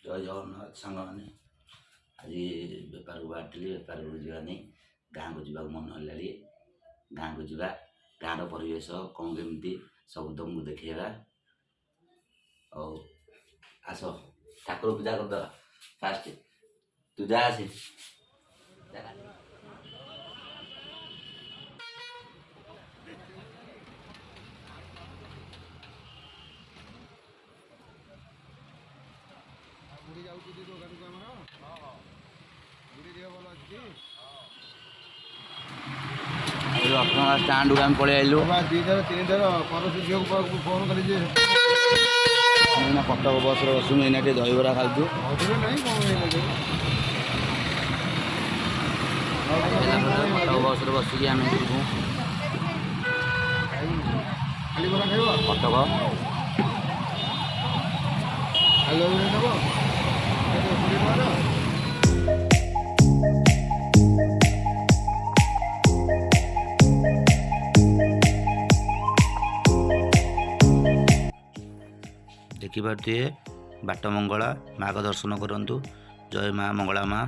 जय जगन्नाथ सांग मैंने आज बेपार को बाहरी बेपार को जावा नहीं गाँव को जावा मन है गाँव को जावा गाँव परिवेश कौन केमती सब तुमको देखा और आस ठाकुर पूजा करद फास्ट तू जा आसे स्टाण्ड को पलि आइलु फोन कर कटक बस बसुँ एना दहीबरा खाऊ कटक बस बसिक आम जीवु कटक देखिपे बाट मंगला माँ का दर्शन करंतु। जय माँ मंगला माँ।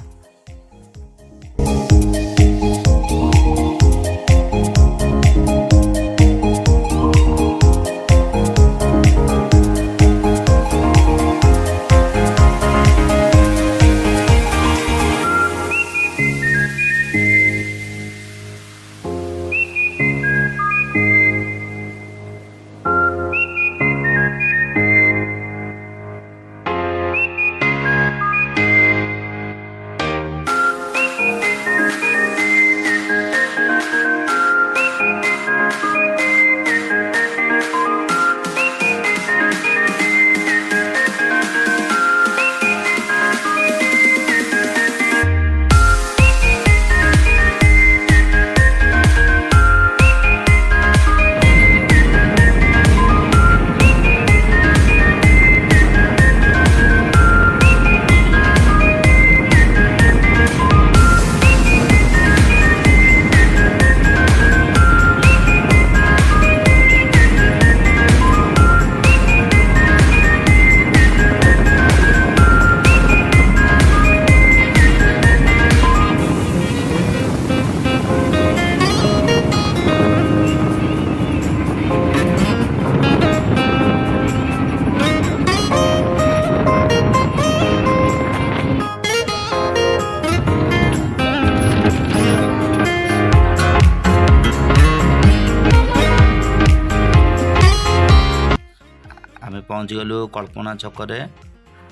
पहुँच गलु कल्पना छक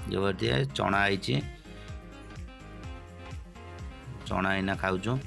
जो चना आई चना इना खाऊँ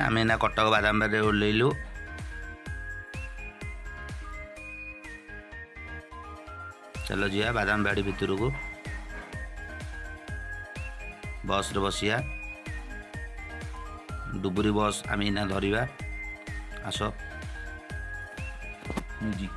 आम ना कटक बादाम बाड़ी ओह्लैलु। चलो जी बादाम बाड़ी भितर को बस रे बसिया डुबुरी बस आम इना धरिबा आस जी।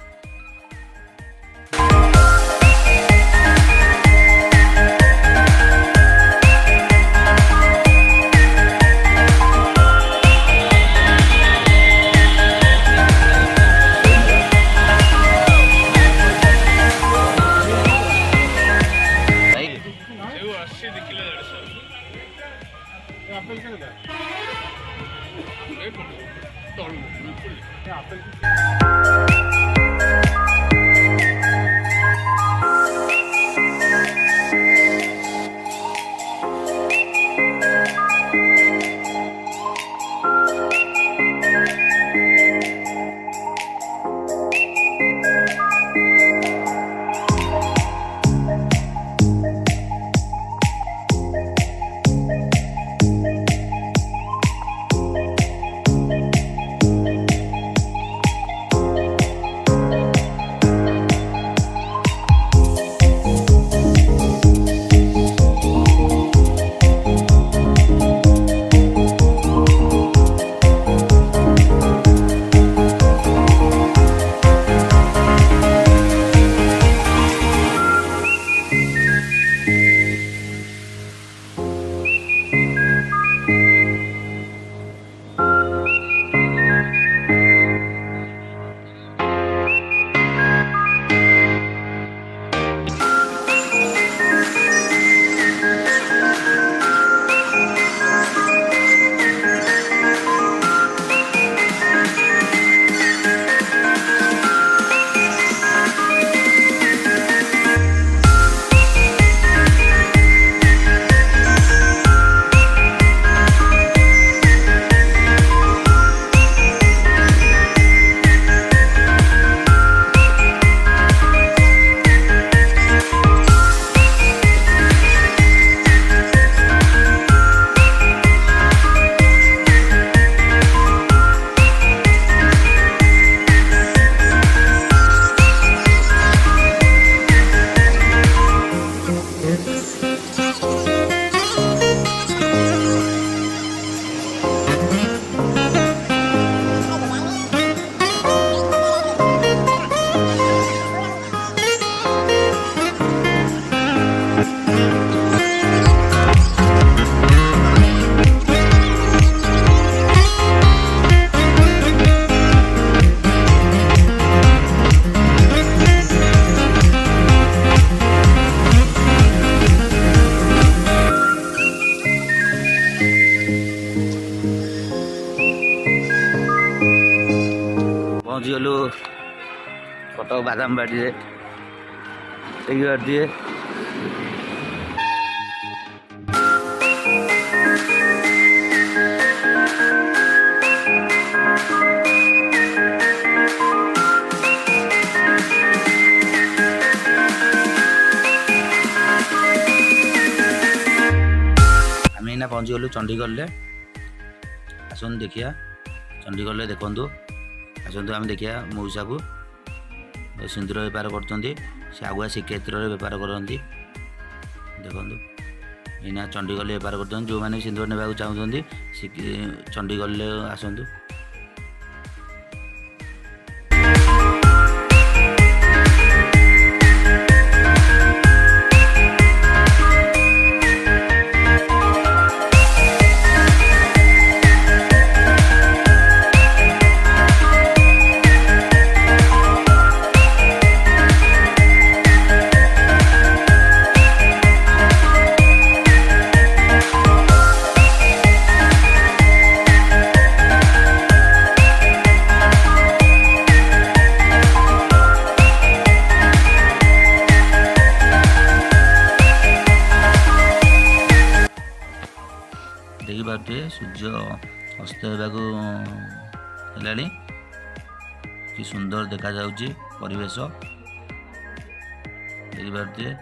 ପହଞ୍ଚିଗଲୁ କଟକ ବାଦାମବାଡ଼ିରେ ଦେଖିପାରୁଥିବେ। ଆମେ ଏଇନା ପହଞ୍ଚିଗଲୁ ଚଣ୍ଡିଗଡ଼ରେ। ଆସନ୍ତୁ ଦେଖିବା ଚଣ୍ଡିଗଡ଼ରେ ଦେଖନ୍ତୁ, ଆସନ୍ତୁ ଆମେ ଦେଖିବା ମଉସାକୁ ସିନ୍ଦୁର ବେପାର କରୁଛନ୍ତି। ସେ ଆଗୁଆ ଶ୍ରୀକ୍ଷେତ୍ରରେ ବେପାର କରନ୍ତି। ଦେଖନ୍ତୁ ଏଇନା ଚଣ୍ଡିଗଡ଼ରେ ବେପାର କରୁଛନ୍ତି। ଯେଉଁମାନେ ସିନ୍ଦୁର ନେବାକୁ ଚାହୁଁଛନ୍ତି ଚଣ୍ଡିଗଡ଼ରେ ଆସନ୍ତୁ। ଦେଖିପାରୁଥିବେ ସୂର୍ଯ୍ୟ ଅସ୍ତ ହେବାକୁ ହେଲାଣି। କି ସୁନ୍ଦର ଦେଖାଯାଉଛି ପରିବେଶ ଦେଖିପାରୁଥିବେ।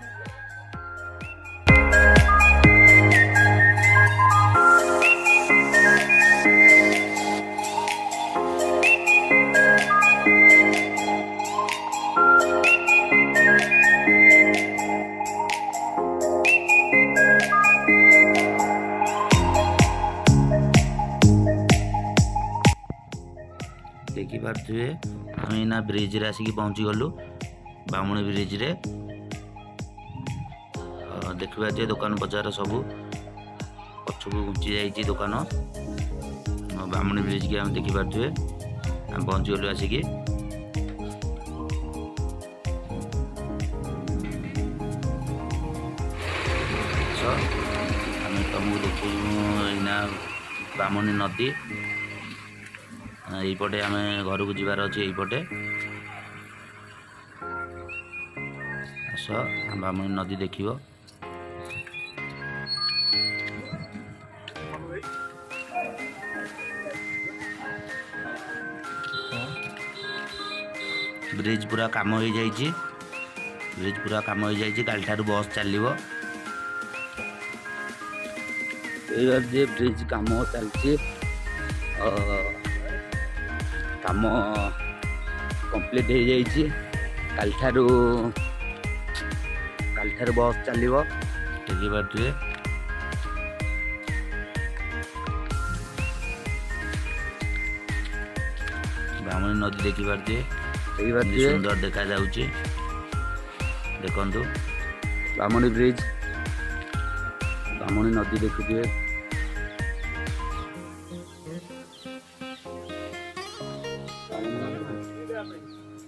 ଦେଖିପାରୁଥିବେ ଆମେ ଏଇନା ବ୍ରିଜରେ ଆସିକି ପହଞ୍ଚିଗଲୁ, ବାମୁଣୀ ବ୍ରିଜରେ। ଦେଖିପାରୁଥିବେ ଦୋକାନ ବଜାର ସବୁ ପଛକୁ ଘୁଞ୍ଚି ଯାଇଛି ଦୋକାନ। ବାମୁଣୀ ବ୍ରିଜକି ଆମେ ଦେଖିପାରୁଥିବେ ଆମେ ପହଞ୍ଚିଗଲୁ ଆସିକି। ଆମେ ତମକୁ ଦେଖେଇବୁ ଏଇନା ବାମୁଣୀ ନଦୀ। এইপଟେ ଆମେ ଘରକୁ ଯିବାର ଅଛି। এইପଟେ ଆସ ବାମୁଣୀ ନଦୀ ଦେଖିବ। ବ୍ରିଜ ପୁରା କାମ ହେଇଯାଇଛି। ବ୍ରିଜ ପୁରା କାମ ହେଇଯାଇଛି। କାଲିଠାରୁ ବସ୍ ଚାଲିବ। ଏଇବାର ଯେ ବ୍ରିଜ କାମ ଚାଲିଛି। କାମ କମ୍ପ୍ଲିଟ୍ ହେଇଯାଇଛି। କାଲିଠାରୁ ବସ୍ ଚାଲିବ। ଦେଖିପାରୁଥିବେ ବାମୁଣୀ ନଦୀ ଦେଖିପାରୁଥିବେ। ସୁନ୍ଦର ଦେଖାଯାଉଛି। ଦେଖନ୍ତୁ ବାମୁଣୀ ବ୍ରିଜ, ବାମୁଣୀ ନଦୀ ଦେଖୁଥିବେ।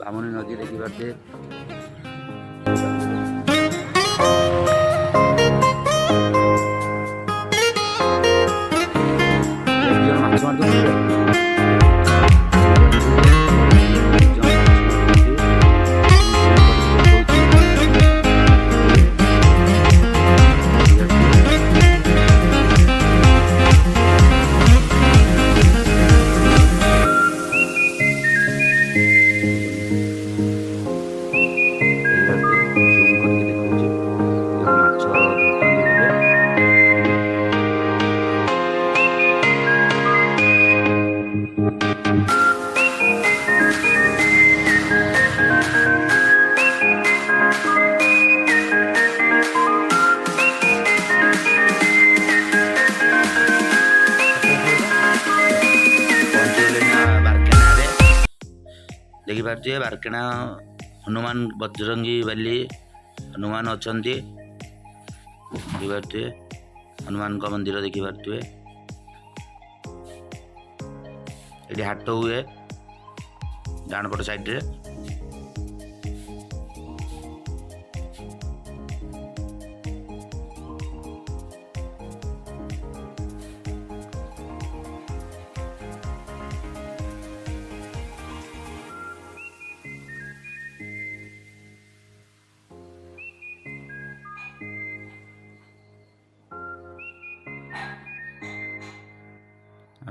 ବାମୁଣୀ ନଦୀ ଦେଖିପାରୁଥିବେ। ମାଛ ଦେଖିପାରୁଥିବେ ବାରକେଣା ହନୁମାନ ବଜରଙ୍ଗୀ ବାଲି ହନୁମାନ ଅଛନ୍ତି। ଦେଖିପାରୁଥିବେ ହନୁମାନଙ୍କ ମନ୍ଦିର ଦେଖିପାରୁଥିବେ। ଏଠି ହାଟ ହୁଏ ଡାହାଣ ପଟ ସାଇଡରେ।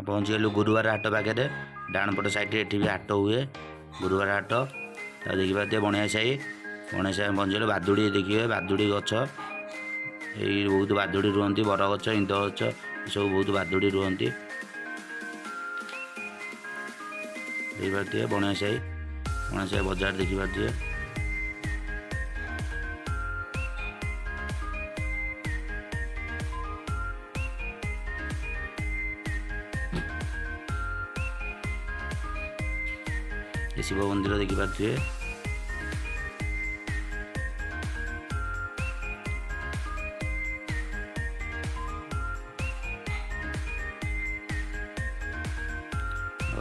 पहुँचीगलु गुरुवार हाट पाखे डाण पट साइड एठी भी हाट हुए गुरुवार हाट देखिए बणिया साही पहुँचल बादुड़ी देखिए बादुड़ी गछ ये बहुत बादुड़ी रुहति बर गछ इंद गछ सब बहुत बादुड़ी रुहति देखिए बणिया साही बजार देखिए शिव मंदिर देखिए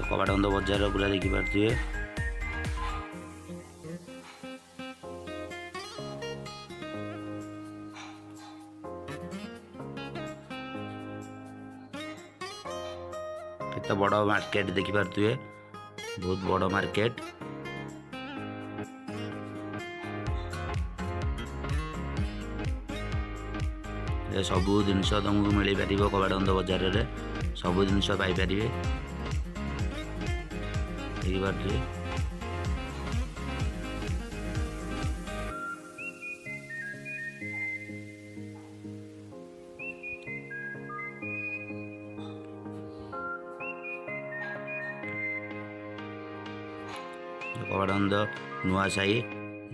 कबाड़बंद बजार पूरा देखिए केते बड़ मार्केट देखिए बहुत बड़ मार्केट सबू जिनस तुमको मिल पार कबाड़बंद बजार रे सबू जिनस पाइपर देखिए कबाड़बंद नुआ साही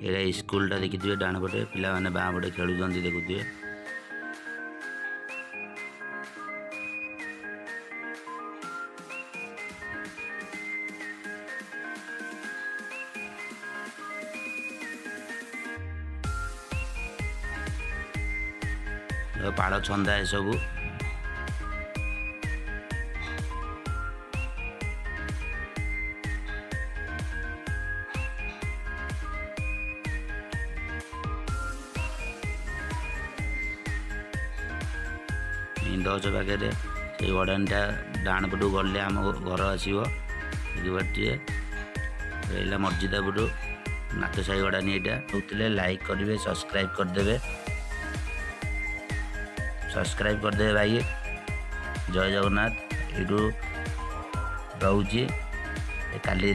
ये स्कूलटा देखिए डाण पटे पिला माने बाँ पटे खेलुं देखुए पाड़ छंदा ए सबू इंद गछ पाखे से गड़ानटा डाण पटू गले आम घर आसो देखिए रहा मस्जिद पटू नाथ साही गड़ानी यहाँ होते लाइक करेंगे सब्सक्राइब करदे सब्सक्राइब करदे भाई जय जगन्नाथ ये रोचे काली।